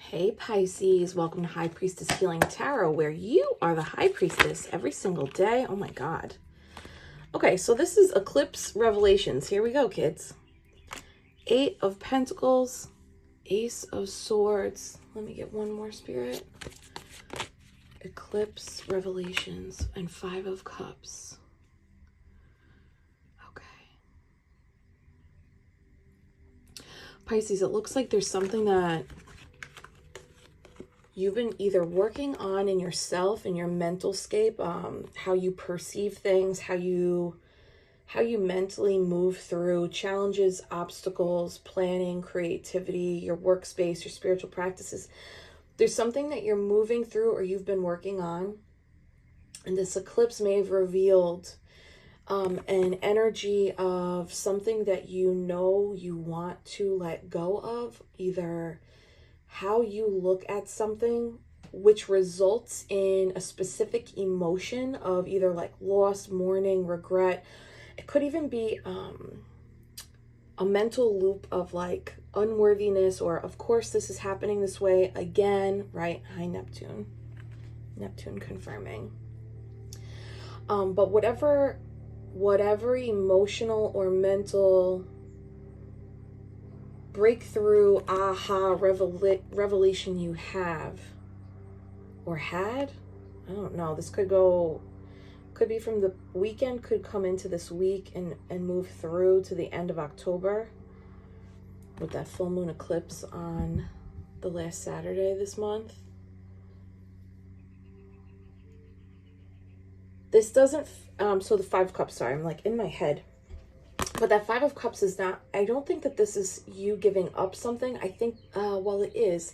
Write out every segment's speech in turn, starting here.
Hey Pisces, welcome to High Priestess Healing Tarot, where you are the High Priestess every single day. Oh my God. Okay, so this is Eclipse Revelations. Here we go, kids. 8 of Pentacles, Ace of Swords. Let me get one more, Spirit. Eclipse Revelations and 5 of Cups. Okay. Pisces, it looks like there's something that you've been either working on in yourself, in your mental scape, how you perceive things, how you mentally move through challenges, obstacles, planning, creativity, your workspace, your spiritual practices. There's something that you're moving through or you've been working on. And this eclipse may have revealed an energy of something that you know you want to let go of, either how you look at something, which results in a specific emotion of either like loss, mourning, regret. It could even be a mental loop of like unworthiness, or of course this is happening this way again, right? Hi, Neptune. Neptune confirming. But whatever emotional or mental breakthrough, aha, revelation you have or had, I don't know, this could be from the weekend, could come into this week and move through to the end of October with that full moon eclipse on the last Saturday this month. This doesn't, so the 5 of Cups, sorry, I'm like in my head. But that 5 of Cups is not, I don't think that this is you giving up something. I think, well, it is.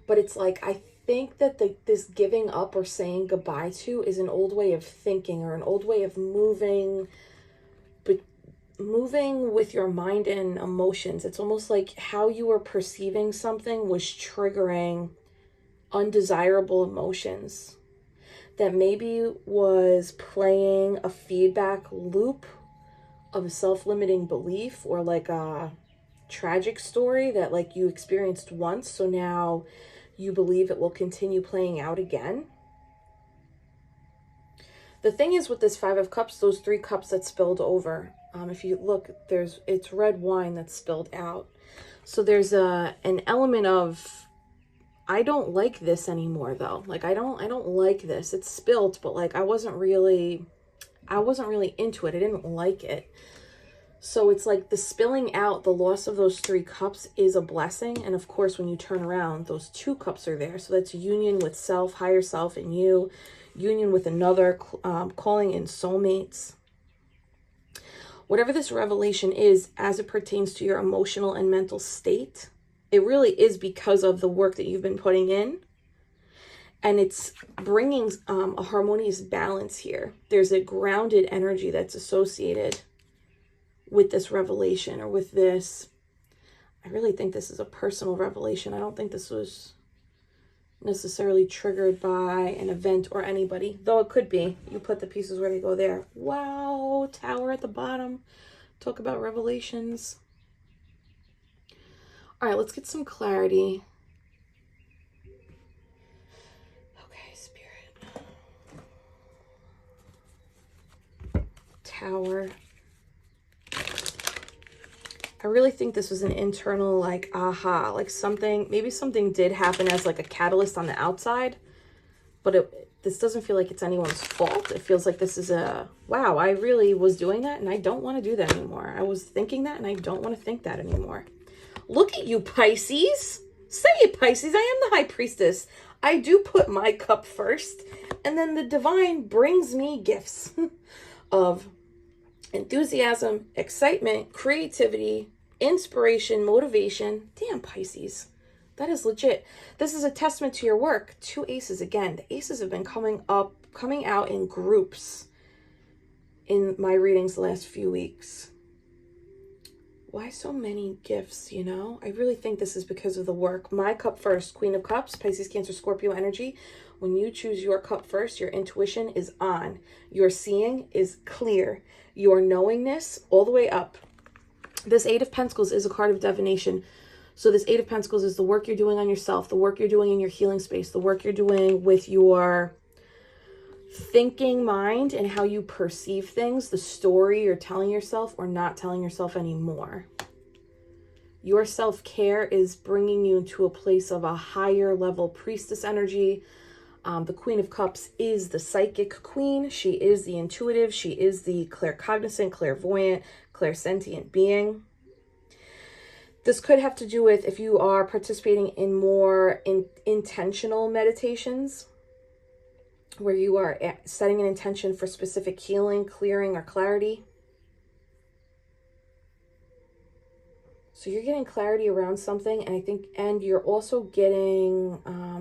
But it's like, I think that this giving up or saying goodbye to is an old way of thinking, or an old way of moving, but moving with your mind and emotions. It's almost like how you were perceiving something was triggering undesirable emotions that maybe was playing a feedback loop of a self-limiting belief, or like a tragic story that like you experienced once, so now you believe it will continue playing out again. The thing is with this 5 of Cups, those 3 cups that spilled over, if you look, it's red wine that's spilled out. So there's an element of, I don't like this anymore though. Like I don't like this. It's spilled, but like I wasn't really into it. I didn't like it. So it's like the spilling out, the loss of those 3 cups is a blessing. And of course, when you turn around, those 2 cups are there. So that's union with self, higher self, and you, union with another, calling in soulmates. Whatever this revelation is, as it pertains to your emotional and mental state, it really is because of the work that you've been putting in. And it's bringing a harmonious balance here. There's a grounded energy that's associated with this revelation, or with this. I really think this is a personal revelation. I don't think this was necessarily triggered by an event or anybody, though it could be. You put the pieces where they go there. Wow, Tower at the bottom. Talk about revelations. All right, let's get some clarity. Tower. I really think this was an internal, like, aha, like something, maybe something did happen as like a catalyst on the outside, but this doesn't feel like it's anyone's fault. It feels like this is a, wow, I really was doing that and I don't want to do that anymore. I was thinking that and I don't want to think that anymore. Look at you, Pisces. Say it, Pisces. I am the High Priestess. I do put my cup first, and then the divine brings me gifts of enthusiasm, excitement, creativity, inspiration, motivation. Damn, Pisces. That is legit. This is a testament to your work. 2 aces again. The aces have been coming out in groups in my readings the last few weeks. Why so many gifts, you know? I really think this is because of the work. My cup first, Queen of Cups, Pisces, Cancer, Scorpio energy. When you choose your cup first, your intuition is on. Your seeing is clear. Your knowingness all the way up. This 8 of Pentacles is a card of divination. So this Eight of Pentacles is the work you're doing on yourself, the work you're doing in your healing space, the work you're doing with your thinking mind and how you perceive things, the story you're telling yourself or not telling yourself anymore. Your self-care is bringing you into a place of a higher level priestess energy. The Queen of Cups is the psychic queen. She is the intuitive. She is the claircognizant, clairvoyant, clairsentient being. This could have to do with if you are participating in more intentional meditations where you are setting an intention for specific healing, clearing, or clarity. So you're getting clarity around something, and you're also getting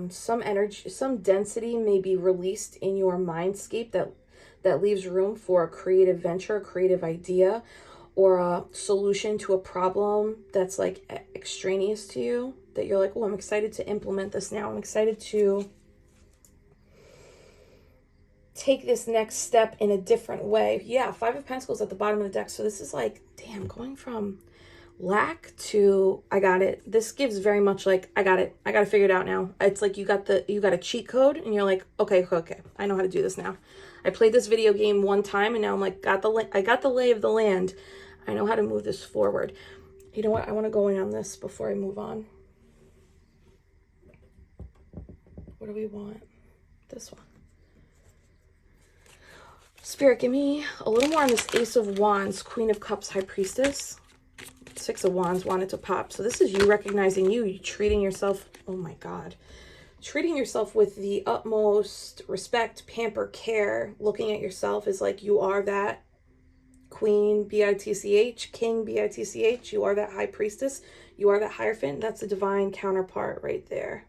some energy, some density may be released in your mindscape that leaves room for a creative venture, a creative idea, or a solution to a problem that's like extraneous to you, that you're like, oh, I'm excited to implement this now. I'm excited to take this next step in a different way. Yeah, Five of Pentacles at the bottom of the deck. So this is like, damn, going from lack to I got it. This gives very much like, I got it. I got to figure it out now. It's like you got a cheat code and you're like, okay, I know how to do this now. I played this video game one time and now I'm like, I got the lay of the land. I know how to move this forward. You know what? I want to go in on this before I move on. What do we want? This one. Spirit, give me a little more on this Ace of Wands, Queen of Cups, High Priestess. Six of Wands wanted to pop. So this is you recognizing you treating yourself, oh my God, treating yourself with the utmost respect, pamper, care. Looking at yourself is like you are that Queen, B-I-T-C-H, King, B-I-T-C-H. You are that High Priestess. You are that Hierophant. That's a divine counterpart right there.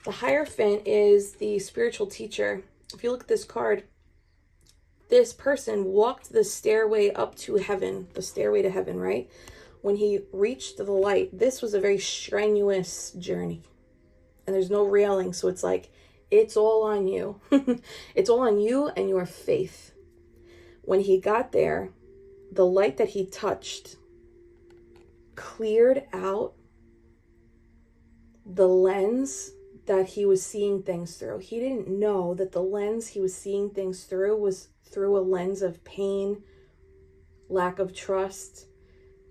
The Hierophant is the spiritual teacher. If you look at this card, this person walked the stairway up to heaven, the stairway to heaven, right? When he reached the light, this was a very strenuous journey. And there's no railing, so it's like, it's all on you. It's all on you and your faith. When he got there, the light that he touched cleared out the lens that he was seeing things through. He didn't know that the lens he was seeing things through was through a lens of pain, lack of trust,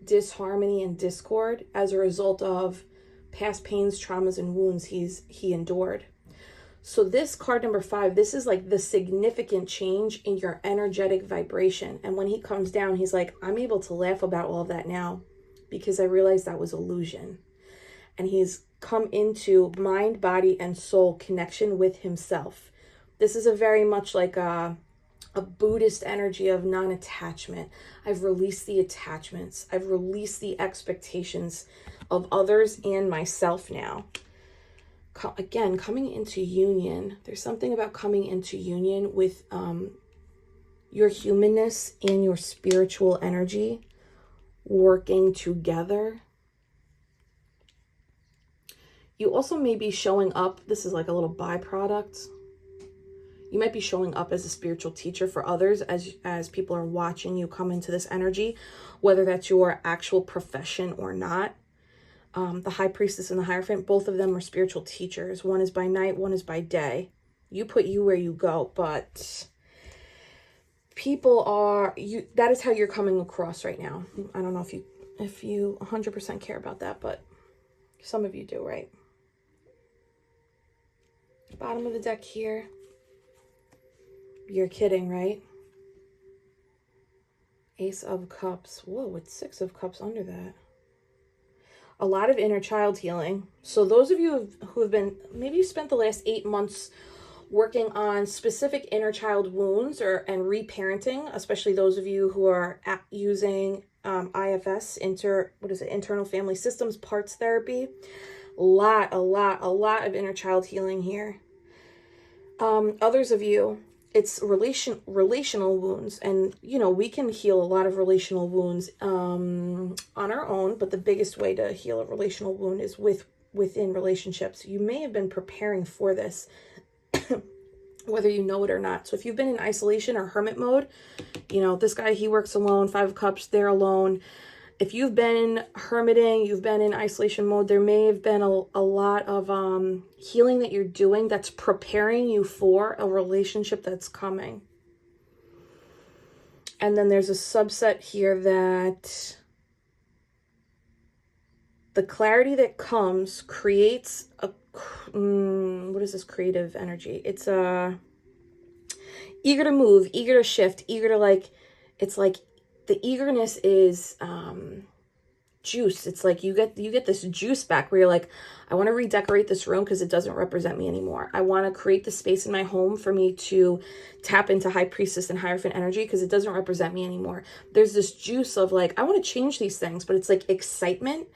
disharmony, and discord as a result of past pains, traumas, and wounds he endured. So this card number 5, this is like the significant change in your energetic vibration. And when he comes down, he's like, I'm able to laugh about all of that now because I realized that was illusion. And he's come into mind, body, and soul connection with himself. This is a very much like a Buddhist energy of non-attachment. I've released the attachments. I've released the expectations of others and myself now. Again, coming into union. There's something about coming into union with your humanness and your spiritual energy working together. You also may be showing up. This is like a little byproduct. You might be showing up as a spiritual teacher for others as people are watching you come into this energy, whether that's your actual profession or not. The High Priestess and the Hierophant, both of them are spiritual teachers. One is by night, one is by day. You put you where you go, but people are, that is how you're coming across right now. I don't know if you 100% care about that, but some of you do, right? Bottom of the deck here. You're kidding, right? Ace of Cups. Whoa, it's 6 of Cups under that. A lot of inner child healing. So those of you who have been, maybe you spent the last 8 months working on specific inner child wounds and reparenting, especially those of you who are using IFS, internal family systems parts therapy. A lot of inner child healing here. Others of you, it's relational wounds, and we can heal a lot of relational wounds on our own, but the biggest way to heal a relational wound is within relationships. You may have been preparing for this whether you know it or not. So if you've been in isolation or hermit mode, this guy, he works alone, 5 of Cups, they're alone. if you've been hermiting, you've been in isolation mode, there may have been a lot of healing that you're doing that's preparing you for a relationship that's coming. And then there's a subset here that the clarity that comes creates a, what is this creative energy? It's eager to move, eager to shift, eager to like, it's like the eagerness is juice. It's like you get this juice back where you're like, I want to redecorate this room because it doesn't represent me anymore. I want to create the space in my home for me to tap into High Priestess and Hierophant energy because it doesn't represent me anymore. There's this juice of like, I want to change these things, but it's like excitement.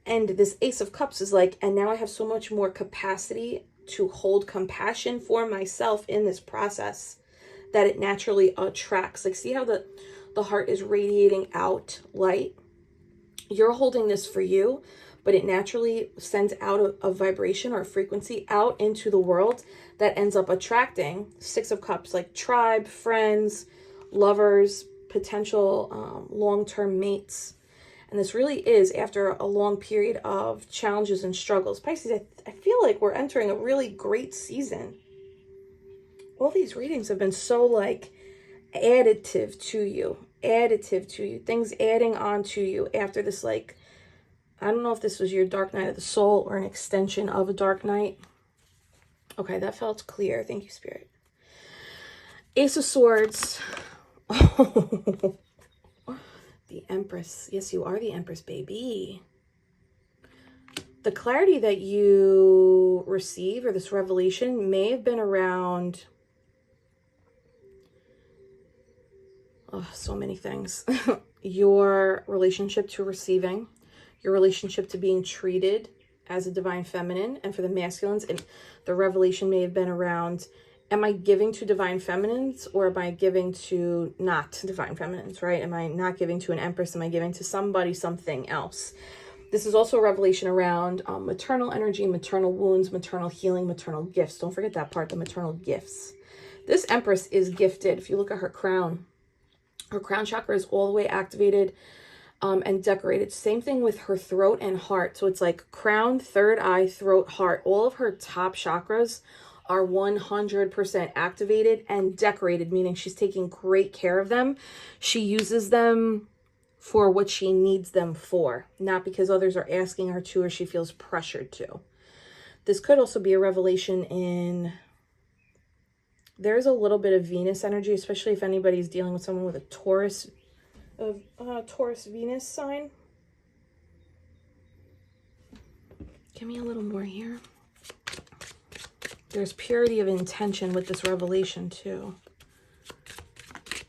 And this Ace of Cups is like, and now I have so much more capacity to hold compassion for myself in this process that it naturally attracts. Like, see how the heart is radiating out light? You're holding this for you, but it naturally sends out a vibration or a frequency out into the world that ends up attracting Six of Cups, like tribe, friends, lovers, potential long-term mates. And this really is after a long period of challenges and struggles. Pisces, I feel like we're entering a really great season. All these readings have been so like additive to you. Things adding on to you after this, like, I don't know if this was your dark night of the soul or an extension of a dark night. Okay, that felt clear. Thank you, Spirit. Ace of Swords. The Empress. Yes, you are the Empress, baby. The clarity that you receive or this revelation may have been around so many things. Your relationship to receiving, your relationship to being treated as a divine feminine, and for the masculines, and the revelation may have been around, am I giving to divine feminines or am I giving to not divine feminines, right? Am I not giving to an empress? Am I giving to somebody, something else? This is also a revelation around maternal energy, maternal wounds, maternal healing, maternal gifts. Don't forget that part, the maternal gifts. This empress is gifted. If you look at her crown chakra is all the way activated and decorated. Same thing with her throat and heart. So it's like crown, third eye, throat, heart. All of her top chakras are 100% activated and decorated, meaning she's taking great care of them. She uses them for what she needs them for, not because others are asking her to or she feels pressured to. This could also be a revelation in, there's a little bit of Venus energy, especially if anybody's dealing with someone with a Taurus Venus sign. Give me a little more here. There's purity of intention with this revelation too.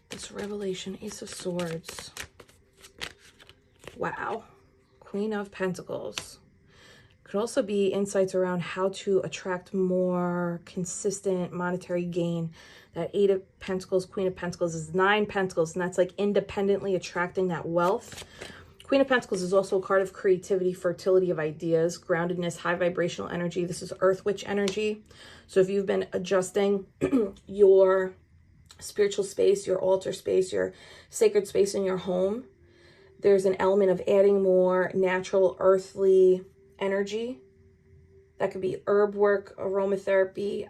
This revelation, Ace of Swords. Wow. Queen of Pentacles. Could also be insights around how to attract more consistent monetary gain. That Eight of Pentacles, Queen of Pentacles is 9 Pentacles, and that's like independently attracting that wealth. Queen of Pentacles is also a card of creativity, fertility of ideas, groundedness, high vibrational energy. This is Earth Witch energy. So if you've been adjusting your spiritual space, your altar space, your sacred space in your home, there's an element of adding more natural, earthly energy. That could be herb work, aromatherapy,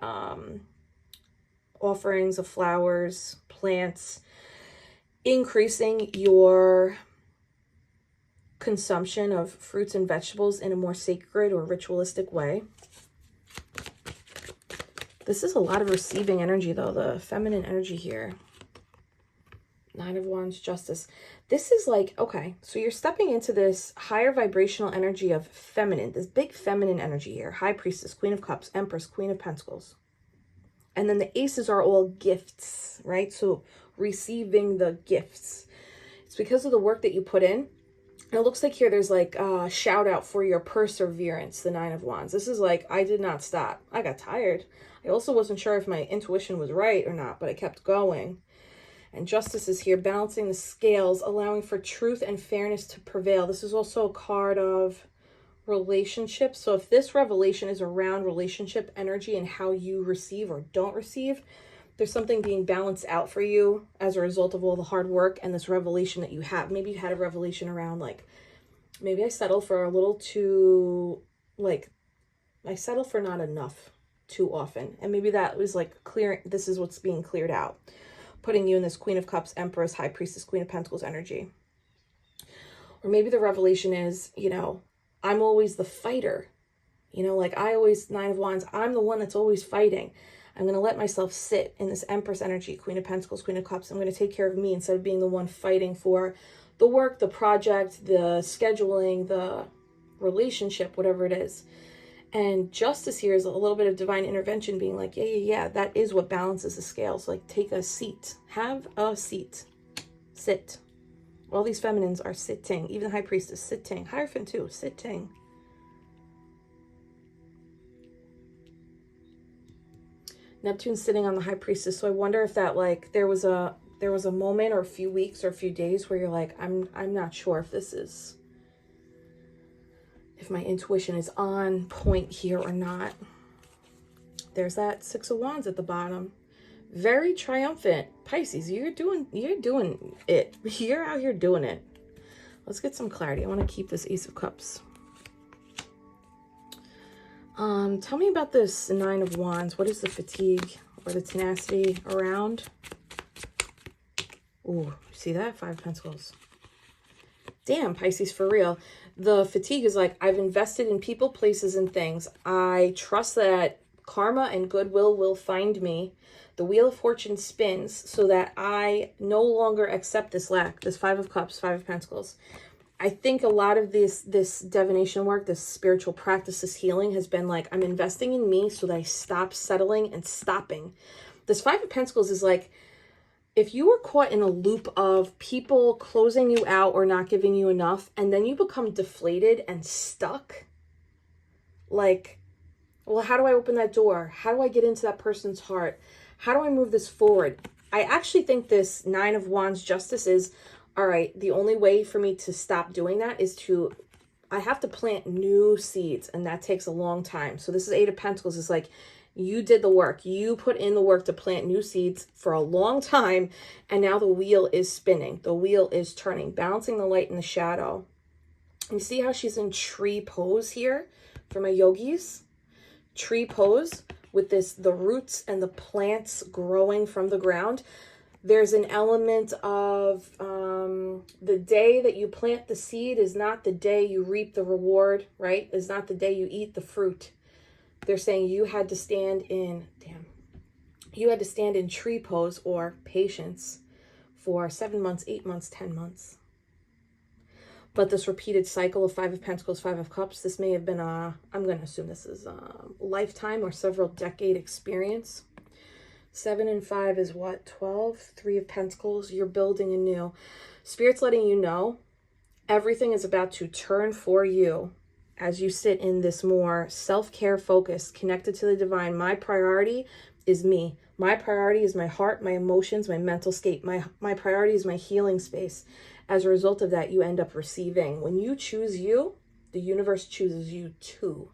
offerings of flowers, plants, increasing your consumption of fruits and vegetables in a more sacred or ritualistic way. This is a lot of receiving energy though, the feminine energy here. Nine of Wands, Justice. This is like, okay, so you're stepping into this higher vibrational energy of feminine, this big feminine energy here. High Priestess, Queen of Cups, Empress, Queen of Pentacles. And then the aces are all gifts, right? So receiving the gifts. It's because of the work that you put in. And it looks like here there's like a shout out for your perseverance, the Nine of Wands. This is like, I did not stop. I got tired. I also wasn't sure if my intuition was right or not, but I kept going. And Justice is here, balancing the scales, allowing for truth and fairness to prevail. This is also a card of relationships. So if this revelation is around relationship energy and how you receive or don't receive, there's something being balanced out for you as a result of all the hard work and this revelation that you have. Maybe you had a revelation around like, maybe I settle for a little too, like, I settle for not enough too often. And maybe that was like clearing, this is what's being cleared out, putting you in this Queen of Cups, Empress, High Priestess, Queen of Pentacles energy. Or maybe the revelation is, you know, I'm always the fighter. You know, like I always, Nine of Wands, I'm the one that's always fighting. I'm going to let myself sit in this Empress energy, Queen of Pentacles, Queen of Cups. I'm going to take care of me instead of being the one fighting for the work, the project, the scheduling, the relationship, whatever it is. And Justice here is a little bit of divine intervention being like, yeah, that is what balances the scales. Like take a seat, have a seat, sit. All these feminines are sitting, even the High Priestess, sitting, Hierophant too, sitting. Neptune's sitting on the High Priestess. So I wonder if that like there was a moment or a few weeks or a few days where you're like, I'm not sure if this is, if my intuition is on point here or not. There's that Six of Wands at the bottom. Very triumphant. Pisces, you're doing it. You're out here doing it. Let's get some clarity. I want to keep this Ace of Cups. Tell me about this Nine of Wands. What is the fatigue or the tenacity around? Ooh, see that? Five of Pentacles. Damn, Pisces, for real. The fatigue is like, I've invested in people, places, and things. I trust that karma and goodwill will find me. The Wheel of Fortune spins so that I no longer accept this lack. This Five of Cups, Five of Pentacles. I think a lot of this divination work, this spiritual practice, this healing has been like, I'm investing in me so that I stop settling and stopping. This Five of Pentacles is like, if you were caught in a loop of people closing you out or not giving you enough, and then you become deflated and stuck, like, well, how do I open that door? How do I get into that person's heart? How do I move this forward? I actually think this Nine of Wands Justice is, all right, the only way for me to stop doing that is I have to plant new seeds, and that takes a long time. So this is Eight of Pentacles. It's like, you did the work. You put in the work to plant new seeds for a long time, and now the wheel is spinning. The wheel is turning, balancing the light and the shadow. You see how she's in tree pose here for my yogis? Tree pose with the roots and the plants growing from the ground. There's an element of the day that you plant the seed is not the day you reap the reward, right? Is not the day you eat the fruit. They're saying you had to stand in, you had to stand in tree pose or patience for 7 months, 8 months, 10 months. But this repeated cycle of Five of Pentacles, Five of Cups, this may have been I'm going to assume this is a lifetime or several decade experience. 7 and 5 is what? 12? Three of Pentacles. You're building anew. Spirit's letting you know everything is about to turn for you as you sit in this more self-care focus, connected to the divine. My priority is me. My priority is my heart, my emotions, my mental state. My priority is my healing space. As a result of that, you end up receiving. When you choose you, the universe chooses you too.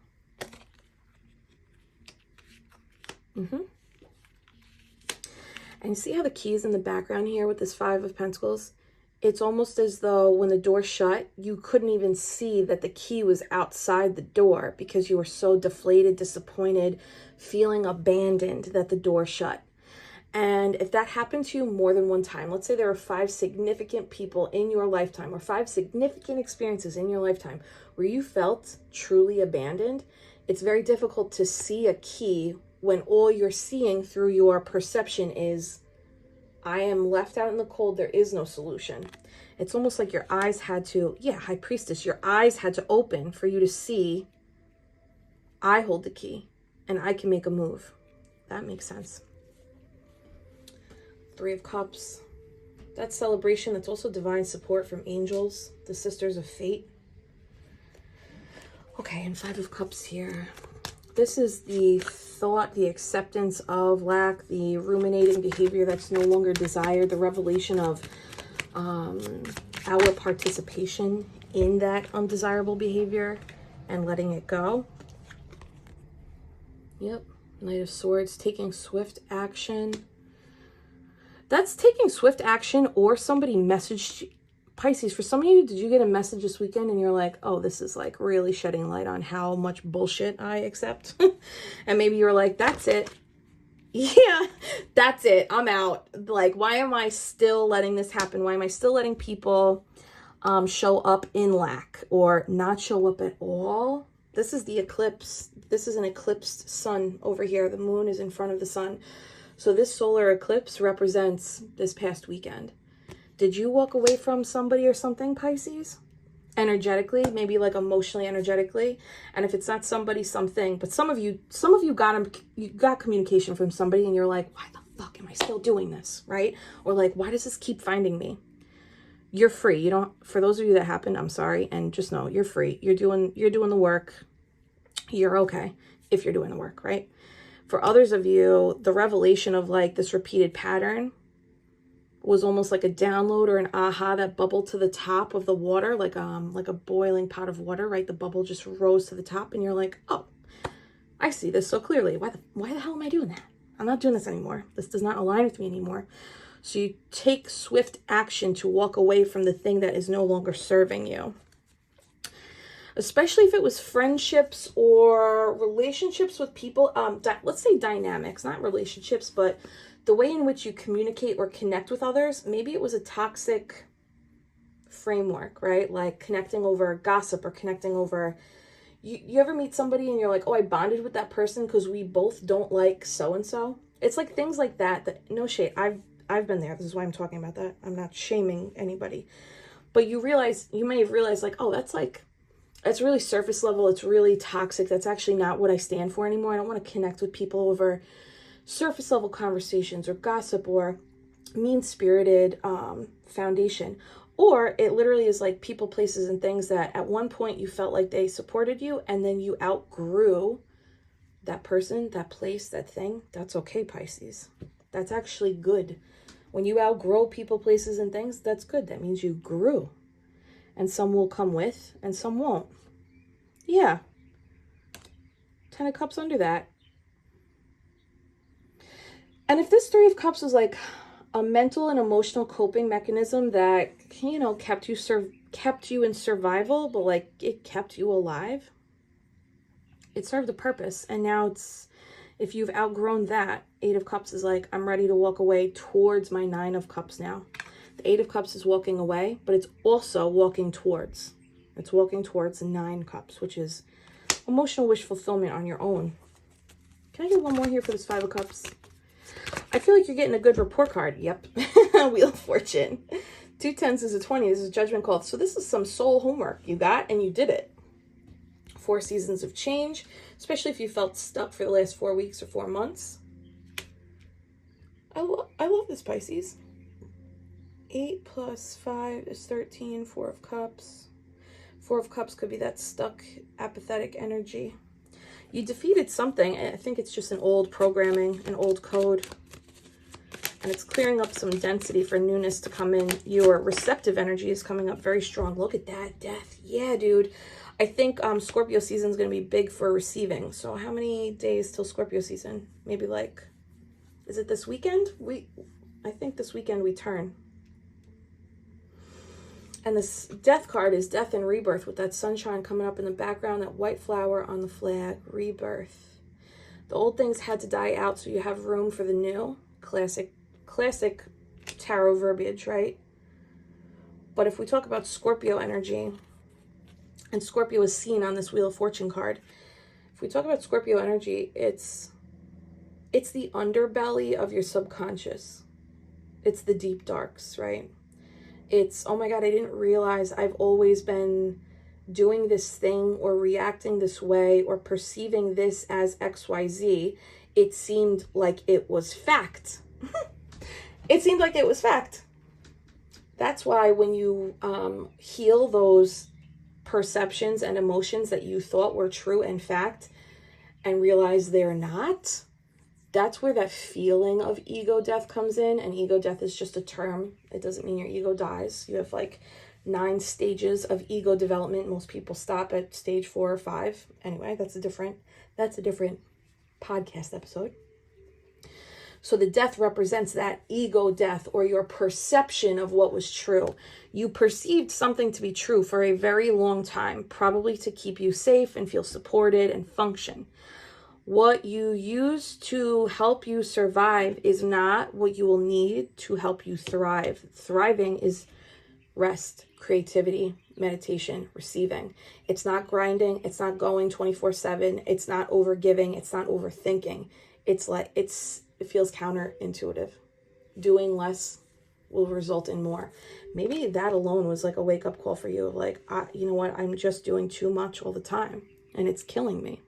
And see how the key is in the background here with this Five of Pentacles? It's almost as though when the door shut, you couldn't even see that the key was outside the door because you were so deflated, disappointed, feeling abandoned that the door shut. And if that happened to you more than one time, let's say there are 5 significant people in your lifetime or 5 significant experiences in your lifetime where you felt truly abandoned, it's very difficult to see a key when all you're seeing through your perception is, I am left out in the cold, there is no solution. It's almost like your eyes had to, High Priestess, your eyes had to open for you to see, I hold the key and I can make a move. That makes sense. Three of Cups. That celebration, that's also divine support from angels, the Sisters of Fate. Okay, and Five of Cups here. This is the thought, the acceptance of lack, the ruminating behavior that's no longer desired, the revelation of our participation in that undesirable behavior and letting it go. Yep, Knight of Swords, taking swift action. That's taking swift action, or somebody messaged Pisces. For some of you, did you get a message this weekend and you're like, oh, this is like really shedding light on how much bullshit I accept? And maybe you're like, that's it. Yeah, that's it. I'm out. Like, why am I still letting this happen? Why am I still letting people show up in lack or not show up at all? This is the eclipse. This is an eclipsed sun over here. The moon is in front of the sun. So this solar eclipse represents this past weekend. Did you walk away from somebody or something, Pisces? Energetically, maybe like emotionally, energetically. And if it's not somebody, something, but some of you got communication from somebody and you're like, why the fuck am I still doing this? Right? Or like, why does this keep finding me? You're free. You don't, for those of you that happened, I'm sorry. And just know you're free. You're doing the work. You're okay if you're doing the work, right? For others of you, the revelation of like this repeated pattern was almost like a download or an aha that bubbled to the top of the water, like a boiling pot of water, right? The bubble just rose to the top and you're like, oh, I see this so clearly. Why the hell am I doing that? I'm not doing this anymore. This does not align with me anymore. So you take swift action to walk away from the thing that is no longer serving you. Especially if it was friendships or relationships with people, let's say dynamics, not relationships, but the way in which you communicate or connect with others. Maybe it was a toxic framework, right? Like connecting over gossip or connecting over, you ever meet somebody and you're like, oh, I bonded with that person because we both don't like so-and-so. It's like things like that, no shade. I've been there. This is why I'm talking about that. I'm not shaming anybody. But you may have realized like, oh, that's really surface level. It's really toxic. That's actually not what I stand for anymore. I don't want to connect with people over surface level conversations or gossip or mean-spirited foundation. Or it literally is like people, places, and things that at one point you felt like they supported you and then you outgrew that person, that place, that thing. That's okay, Pisces. That's actually good. When you outgrow people, places, and things, that's good. That means you grew. And some will come with and some won't. Yeah. 10 of Cups under that. And if this 3 of Cups was like a mental and emotional coping mechanism that, you know, kept you in survival, but like it kept you alive, it served a purpose. And now if you've outgrown that, 8 of Cups is like, I'm ready to walk away towards my 9 of Cups now. The 8 of Cups is walking away, but it's also walking towards. It's walking towards 9 Cups, which is emotional wish fulfillment on your own. Can I get one more here for this 5 of Cups? I feel like you're getting a good report card. Yep. Wheel of Fortune. 2 10s is a 20. This is a judgment call. So this is some soul homework you got and you did it. 4 seasons of change, especially if you felt stuck for the last 4 weeks or 4 months. I love this, Pisces. 8 plus 5 is 13. 4 of Cups. 4 of Cups could be that stuck, apathetic energy. You defeated something. I think it's just an old programming, an old code. And it's clearing up some density for newness to come in. Your receptive energy is coming up very strong. Look at that, death. Yeah, dude. I think Scorpio season is going to be big for receiving. So how many days till Scorpio season? Maybe like, is it this weekend? I think this weekend we turn. And this death card is death and rebirth with that sunshine coming up in the background, that white flower on the flag, rebirth. The old things had to die out so you have room for the new. Classic tarot verbiage, right? But if we talk about Scorpio energy, and Scorpio is seen on this Wheel of Fortune card, if we talk about Scorpio energy, it's the underbelly of your subconscious. It's the deep darks, right? It's, oh my God, I didn't realize I've always been doing this thing or reacting this way or perceiving this as XYZ. It seemed like it was fact. It seemed like it was fact. That's why when you heal those perceptions and emotions that you thought were true and fact and realize they're not, that's where that feeling of ego death comes in. And ego death is just a term. It doesn't mean your ego dies. You have like 9 stages of ego development. Most people stop at stage 4 or 5. Anyway, that's a different podcast episode. So the death represents that ego death, or your perception of what was true. You perceived something to be true for a very long time, probably to keep you safe and feel supported and function. What you use to help you survive is not what you will need to help you thrive. Thriving is rest, creativity, meditation, receiving. It's not grinding. It's not going 24/7. It's not overgiving. It's not overthinking. It's like, it feels counterintuitive. Doing less will result in more. Maybe that alone was like a wake-up call for you. Like, you know what? I'm just doing too much all the time, and it's killing me.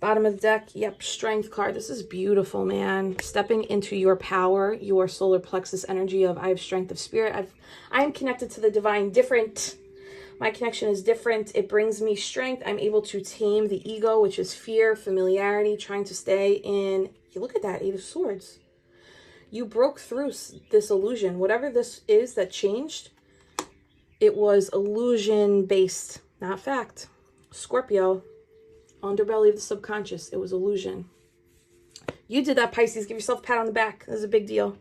Bottom of the deck, yep, Strength card. This is beautiful, man. Stepping into your power, your solar plexus energy of I have strength of spirit. I am connected to the divine different. My connection is different. It brings me strength. I'm able to tame the ego, which is fear, familiarity, trying to stay in. You look at that, 8 of Swords. You broke through this illusion. Whatever this is that changed, it was illusion-based, not fact. Scorpio. Underbelly of the subconscious. It was illusion. You did that, Pisces. Give yourself a pat on the back. This is a big deal.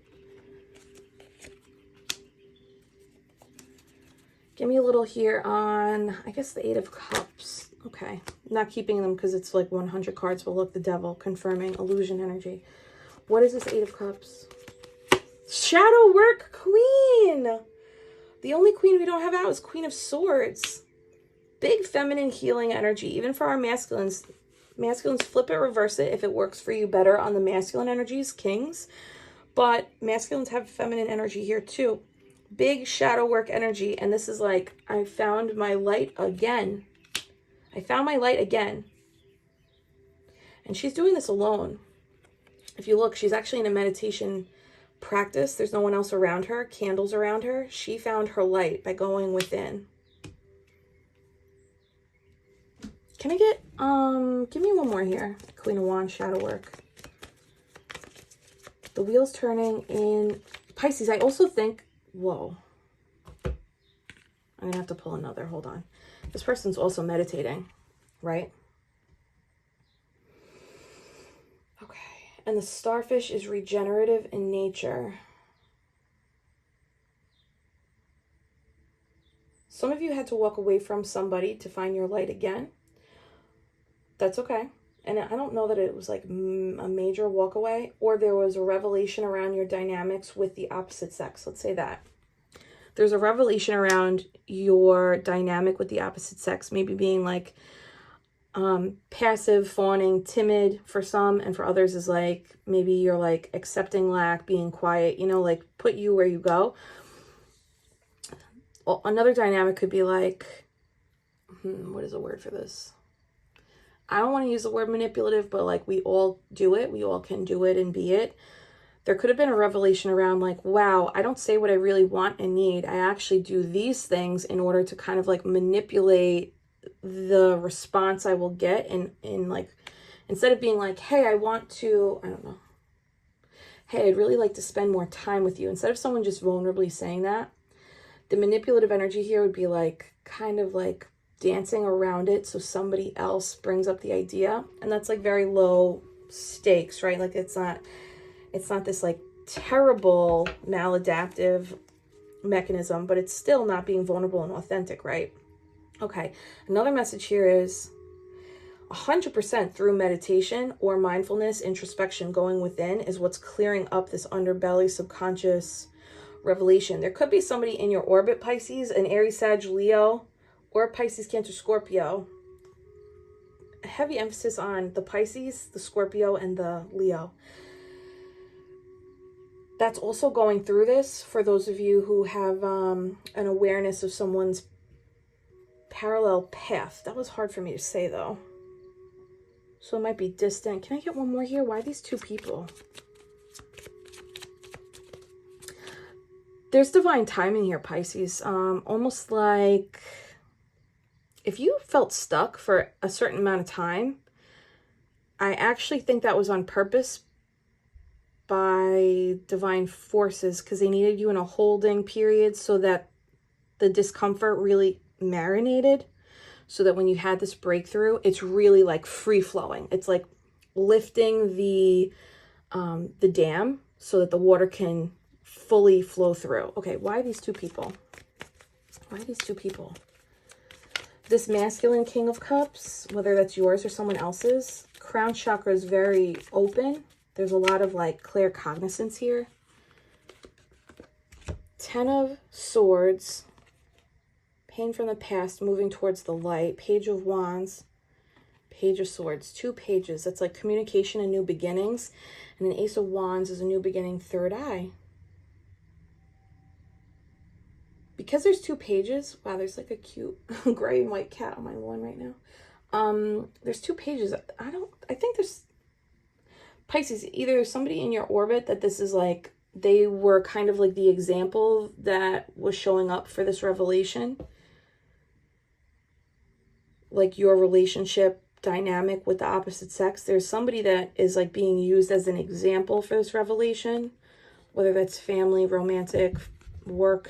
Give me a little here on, I guess, the 8 of Cups. Okay. I'm not keeping them because it's like 100 cards, but look, the Devil, confirming illusion energy. What is this 8 of Cups? Shadow work queen. The only queen we don't have out is Queen of Swords. Big feminine healing energy, even for our masculines. Masculines, flip it, reverse it if it works for you better on the masculine energies, kings. But masculines have feminine energy here too. Big shadow work energy. And this is like, I found my light again. I found my light again. And she's doing this alone. If you look, she's actually in a meditation practice. There's no one else around her, candles around her. She found her light by going within. Can I get, give me one more here. Queen of Wands, shadow work. The wheel's turning in Pisces. I also think, whoa. I'm going to have to pull another. Hold on. This person's also meditating, right? Okay. And the starfish is regenerative in nature. Some of you had to walk away from somebody to find your light again. That's okay. And I don't know that it was like a major walk away, or there was a revelation around your dynamics with the opposite sex. Let's say that. There's a revelation around your dynamic with the opposite sex, maybe being like passive, fawning, timid for some, and for others is like maybe you're like accepting lack, being quiet, you know, like put you where you go. Well, another dynamic could be like, what is the word for this? I don't want to use the word manipulative, but like we all do it. We all can do it and be it. There could have been a revelation around like, wow, I don't say what I really want and need. I actually do these things in order to kind of like manipulate the response I will get. And like, instead of being like, hey, I want to, I don't know. Hey, I'd really like to spend more time with you. Instead of someone just vulnerably saying that, the manipulative energy here would be like, kind of like, dancing around it so somebody else brings up the idea, and that's like very low stakes, right? Like it's not this like terrible maladaptive mechanism, but it's still not being vulnerable and authentic, right? Okay, another message here is 100% through meditation or mindfulness, introspection, going within is what's clearing up this underbelly subconscious revelation. There could be somebody in your orbit, Pisces, an Aries, Sag, Leo, or Pisces, Cancer, Scorpio. A heavy emphasis on the Pisces, the Scorpio, and the Leo. That's also going through this for those of you who have an awareness of someone's parallel path. That was hard for me to say, though. So it might be distant. Can I get one more here? Why these two people? There's divine timing here, Pisces. Almost like if you felt stuck for a certain amount of time, I actually think that was on purpose by divine forces, because they needed you in a holding period so that the discomfort really marinated, so that when you had this breakthrough, it's really like free flowing. It's like lifting the the dam so that the water can fully flow through. Okay, why these two people? Why these two people? This masculine King of Cups, whether that's yours or someone else's, crown chakra is very open. There's a lot of like clear cognizance here. 10 of Swords, pain from the past, moving towards the light. Page of Wands, Page of Swords, 2 pages. That's like communication and new beginnings. And an Ace of Wands is a new beginning, third eye. Because there's 2 pages, wow, there's like a cute gray and white cat on my lawn right now. There's 2 pages. I think there's, Pisces, either there's somebody in your orbit that this is like, they were kind of like the example that was showing up for this revelation. Like your relationship dynamic with the opposite sex. There's somebody that is like being used as an example for this revelation, whether that's family, romantic, work,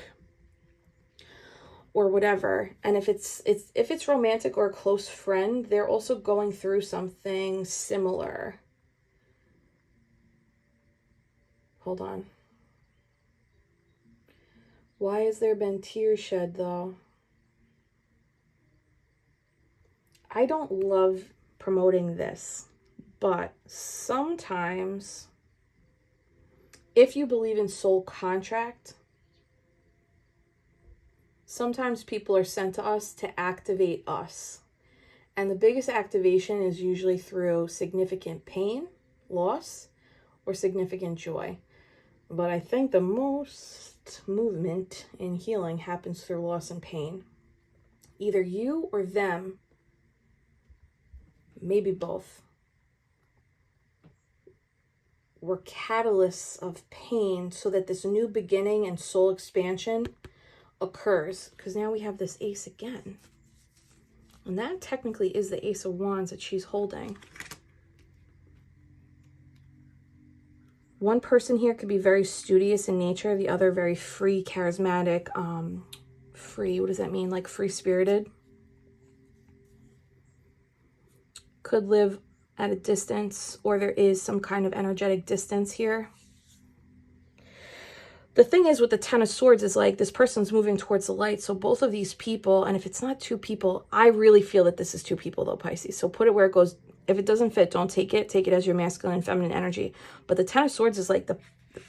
or whatever. And if it's romantic or a close friend, they're also going through something similar. Hold on. Why has there been tears shed though? I don't love promoting this, but sometimes if you believe in soul contract, sometimes people are sent to us to activate us. And the biggest activation is usually through significant pain, loss, or significant joy. But I think the most movement in healing happens through loss and pain. Either you or them, maybe both, were catalysts of pain so that this new beginning and soul expansion occurs. Because now we have this Ace again. And that technically is the Ace of Wands that she's holding. One person here could be very studious in nature, the other very free, charismatic, free, what does that mean? Like free-spirited. Could live at a distance, or there is some kind of energetic distance here. The thing is with the 10 of Swords is like this person's moving towards the light. So both of these people, and if it's not 2 people, I really feel that this is 2 people though, Pisces. So put it where it goes. If it doesn't fit, don't take it. Take it as your masculine and feminine energy. But the 10 of Swords is like the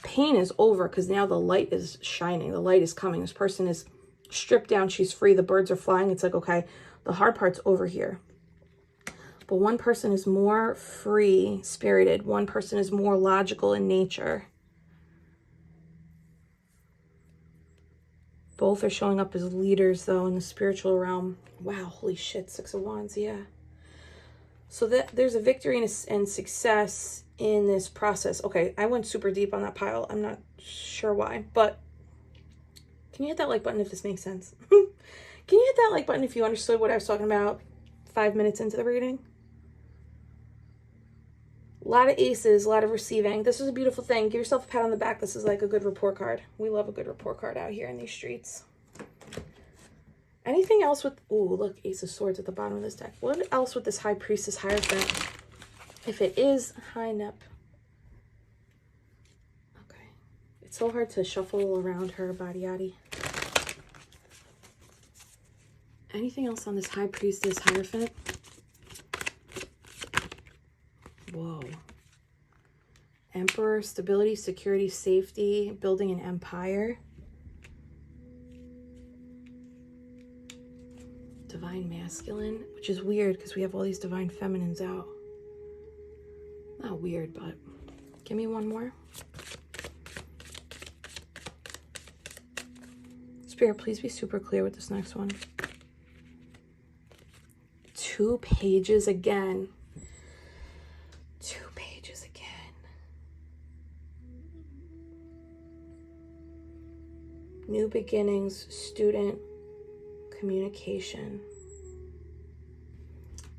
pain is over because now the light is shining. The light is coming. This person is stripped down. She's free. The birds are flying. It's like, okay, the hard part's over here. But one person is more free-spirited. One person is more logical in nature. Both are showing up as leaders, though, in the spiritual realm. Wow, holy shit, 6 of Wands, yeah. So there's a victory and success in this process. Okay, I went super deep on that pile. I'm not sure why, but can you hit that like button if this makes sense? Can you hit that like button if you understood what I was talking about 5 minutes into the reading? A lot of aces, a lot of receiving. This is a beautiful thing. Give yourself a pat on the back. This is like a good report card. We love a good report card out here in these streets. Anything else with... Ooh, look, Ace of Swords at the bottom of this deck. What else with this High Priestess Hierophant? If it is High Nep. Okay. It's so hard to shuffle around her body yaddy. Anything else on this High Priestess Hierophant? Whoa. Emperor, stability, security, safety, building an empire. Divine masculine, which is weird because we have all these divine feminines out. Not weird, but give me one more. Spirit, please be super clear with this next one. 2 pages again. 2 pages again. New beginnings, student, communication.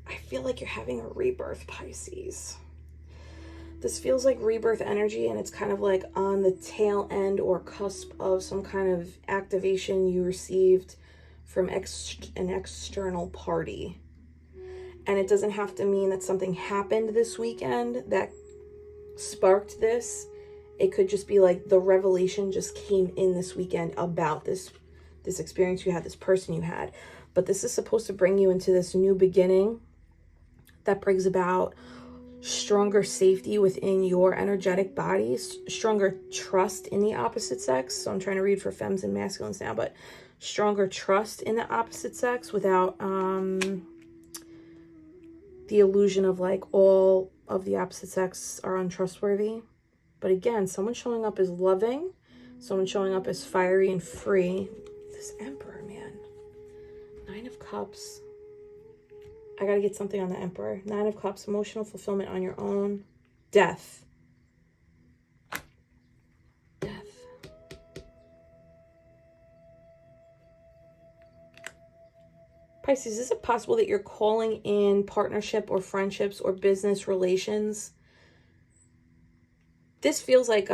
I feel like you're having a rebirth, Pisces. This feels like rebirth energy, and it's kind of like on the tail end or cusp of some kind of activation you received from an external party. And it doesn't have to mean that something happened this weekend that sparked this. It could just be like the revelation just came in this weekend about this experience you had, this person you had. But this is supposed to bring you into this new beginning that brings about stronger safety within your energetic bodies, stronger trust in the opposite sex. So I'm trying to read for femmes and masculines now, but stronger trust in the opposite sex without the illusion of like all of the opposite sex are untrustworthy. But again, someone showing up as loving, someone showing up as fiery and free. This Emperor, man. 9 of Cups. I gotta get something on the Emperor. 9 of Cups, emotional fulfillment on your own. Death. Death. Pisces, is it possible that you're calling in partnership or friendships or business relations? This feels like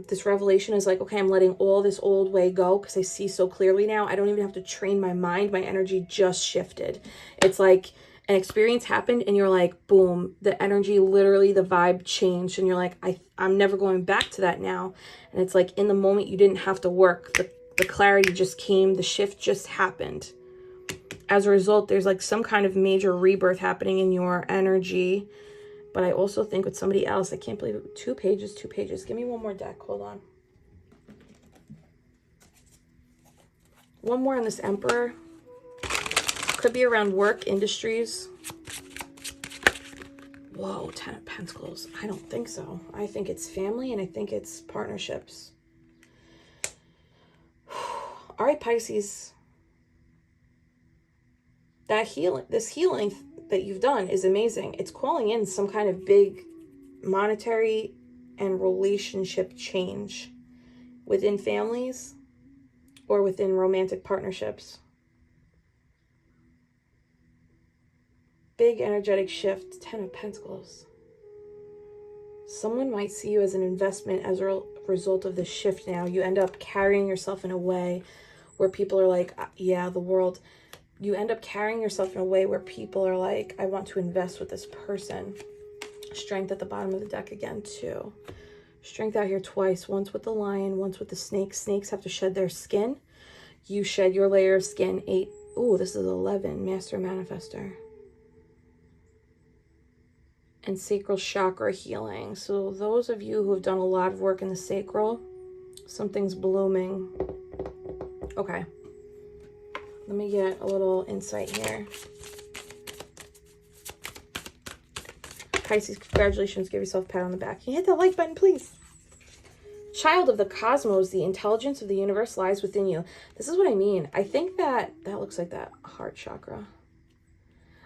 this revelation is like, okay, I'm letting all this old way go because I see so clearly now. I don't even have to train my mind. My energy just shifted. It's like an experience happened and you're like, boom, the energy, literally the vibe changed. And you're like, I'm never going back to that now. And it's like in the moment you didn't have to work. The clarity just came. The shift just happened. As a result, there's like some kind of major rebirth happening in your energy. But I also think with somebody else, I can't believe it. 2 pages, 2 pages. Give me one more deck. Hold on. One more on this Emperor. Could be around work, industries. Whoa, 10 of Pentacles. I don't think so. I think it's family and I think it's partnerships. All right, Pisces. This healing that you've done is amazing. It's calling in some kind of big monetary and relationship change within families or within romantic partnerships. Big energetic shift. 10 of Pentacles. Someone might see you as an investment as a result of this shift now. You end up carrying yourself in a way where people are like, yeah, the world. You end up carrying yourself in a way where people are like, I want to invest with this person. Strength at the bottom of the deck again, too. Strength out here twice. Once with the lion, once with the snake. Snakes have to shed their skin. You shed your layer of skin. 8. Ooh, this is 11. Master Manifester. And sacral chakra healing. So those of you who have done a lot of work in the sacral, something's blooming. Okay. Let me get a little insight here. Pisces, congratulations. Give yourself a pat on the back. Can you hit that like button, please? Child of the cosmos, the intelligence of the universe lies within you. This is what I mean. I think that looks like that heart chakra.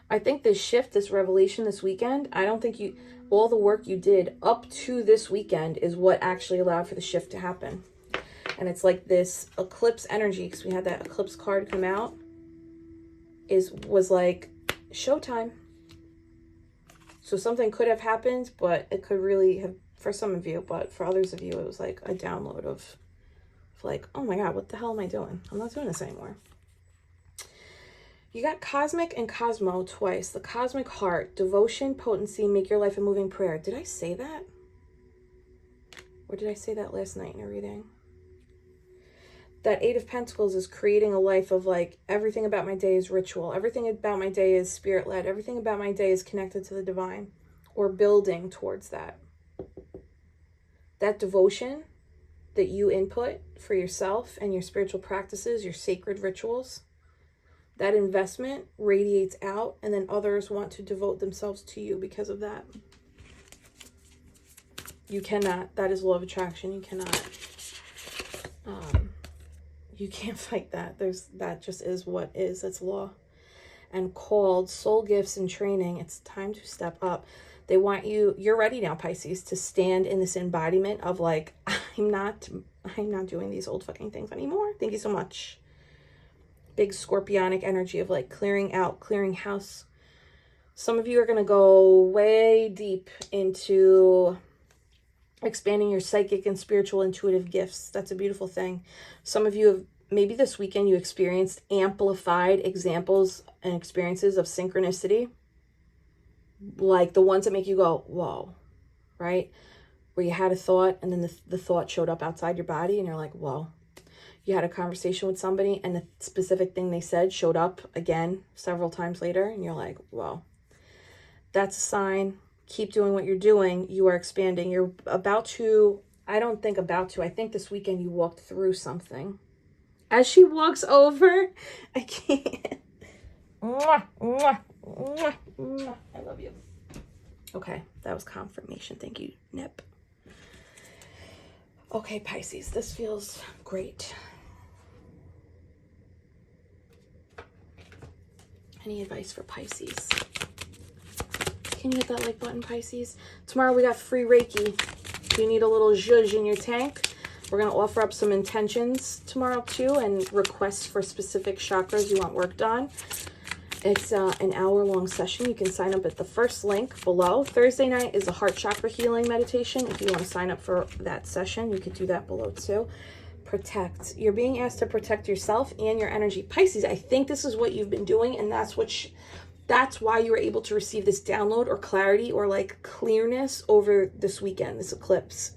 I think this shift, this revelation this weekend, I don't think all the work you did up to this weekend is what actually allowed for the shift to happen. And it's like this eclipse energy, because we had that eclipse card come out, was like showtime. So something could have happened, but it could really have, for some of you, but for others of you, it was like a download of like, oh my God, what the hell am I doing? I'm not doing this anymore. You got cosmic and cosmo twice. The cosmic heart, devotion, potency, make your life a moving prayer. Did I say that? Or did I say that last night in a reading? That 8 of Pentacles is creating a life of like, everything about my day is ritual. Everything about my day is spirit-led. Everything about my day is connected to the divine or building towards that. That devotion that you input for yourself and your spiritual practices, your sacred rituals, that investment radiates out, and then others want to devote themselves to you because of that. You cannot. That is law of attraction. You cannot. You can't fight that. That just is what is. That's law. And called soul gifts and training. It's time to step up. They want you. You're ready now, Pisces, to stand in this embodiment of like, I'm not doing these old fucking things anymore. Thank you so much. Big scorpionic energy of like clearing out, clearing house. Some of you are going to go way deep into expanding your psychic and spiritual intuitive gifts. That's a beautiful thing. Some of you have, maybe this weekend you experienced amplified examples and experiences of synchronicity. Like the ones that make you go, whoa, right? where you had a thought and then the thought showed up outside your body and you're like, whoa. You had a conversation with somebody and the specific thing they said showed up again several times later and you're like, whoa. That's a sign. Keep doing what you're doing. You are expanding. You're about to, I think this weekend you walked through something. As she walks over, I can't. Mwah, mwah, mwah, mwah. I love you. Okay, that was confirmation. Thank you, Nip. Okay, Pisces, this feels great. Any advice for Pisces? Can you hit that like button, Pisces? Tomorrow we got free Reiki. If you need a little zhuzh in your tank, we're going to offer up some intentions tomorrow too and requests for specific chakras you want worked on. It's an hour-long session. You can sign up at the first link below. Thursday night is a heart chakra healing meditation. If you want to sign up for that session, you could do that below too. Protect. You're being asked to protect yourself and your energy. Pisces, I think this is what you've been doing, and that's why you were able to receive this download or clarity or like clearness over this weekend, this eclipse.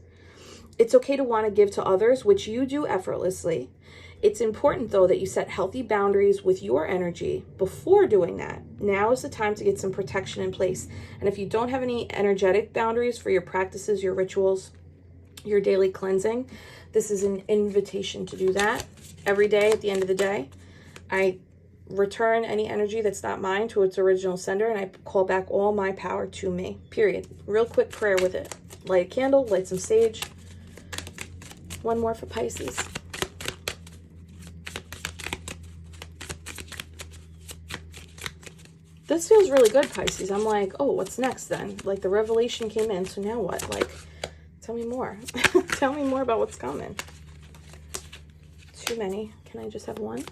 It's okay to want to give to others, which you do effortlessly. It's important, though, that you set healthy boundaries with your energy before doing that. Now is the time to get some protection in place. And if you don't have any energetic boundaries for your practices, your rituals, your daily cleansing, this is an invitation to do that. Every day at the end of the day, I return any energy that's not mine to its original sender, and I call back all my power to me, period. Real quick prayer with it. Light a candle, light some sage. One more for Pisces. This feels really good, Pisces. I'm like, oh, what's next then? Like the revelation came in, so now what? Like, tell me more. Tell me more about what's coming. Too many. Can I just have one?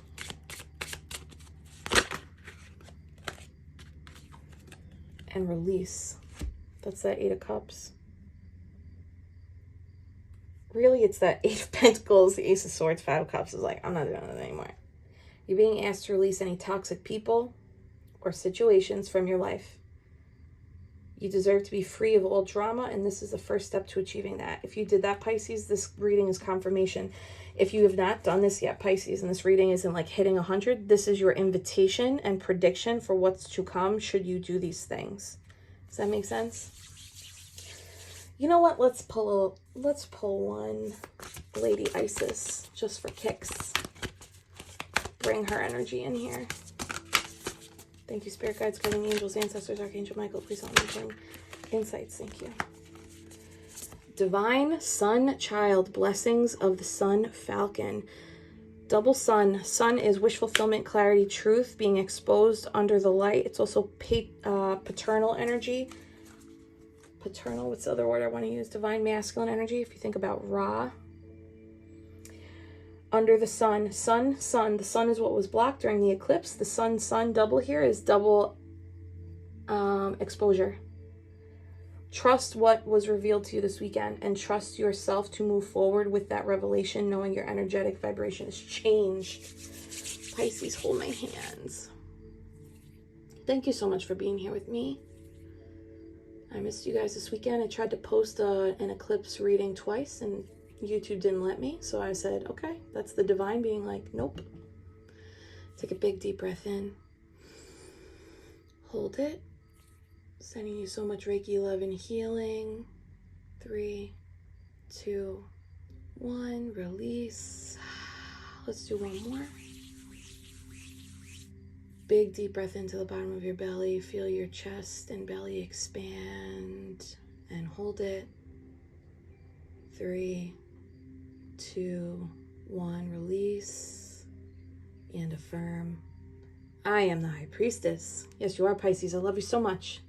And release. That's that 8 of Cups. Really, it's that 8 of Pentacles, the Ace of Swords, 5 of Cups is like, I'm not doing it anymore. You're being asked to release any toxic people or situations from your life. You deserve to be free of all drama, and this is the first step to achieving that. If you did that, Pisces, this reading is confirmation. If you have not done this yet, Pisces, and this reading isn't like hitting 100, this is your invitation and prediction for what's to come should you do these things. Does that make sense? You know what? Let's pull one Lady Isis just for kicks. Bring her energy in here. Thank you, Spirit Guides, Guardian Angels, Ancestors, Archangel Michael. Please help me bring insights. Thank you. Divine Sun Child, blessings of the Sun Falcon. Double sun. Sun is wish fulfillment, clarity, truth, being exposed under the light. It's also paternal energy. Paternal, what's the other word I want to use? Divine masculine energy. If you think about Ra. Under the sun. Sun, sun. The sun is what was blocked during the eclipse. The sun, sun double here is double exposure. Trust what was revealed to you this weekend and trust yourself to move forward with that revelation, knowing your energetic vibration has changed. Pisces, hold my hands. Thank you so much for being here with me. I missed you guys this weekend. I tried to post an eclipse reading twice and YouTube didn't let me. So I said, okay, that's the divine being like, nope. Take a big deep breath in. Hold it. Sending you so much Reiki love and healing. 3, 2, 1. Release. Let's do one more. Big deep breath into the bottom of your belly. Feel your chest and belly expand. And hold it. 3, 2, 1. Release. And affirm. I am the High Priestess. Yes, you are, Pisces. I love you so much.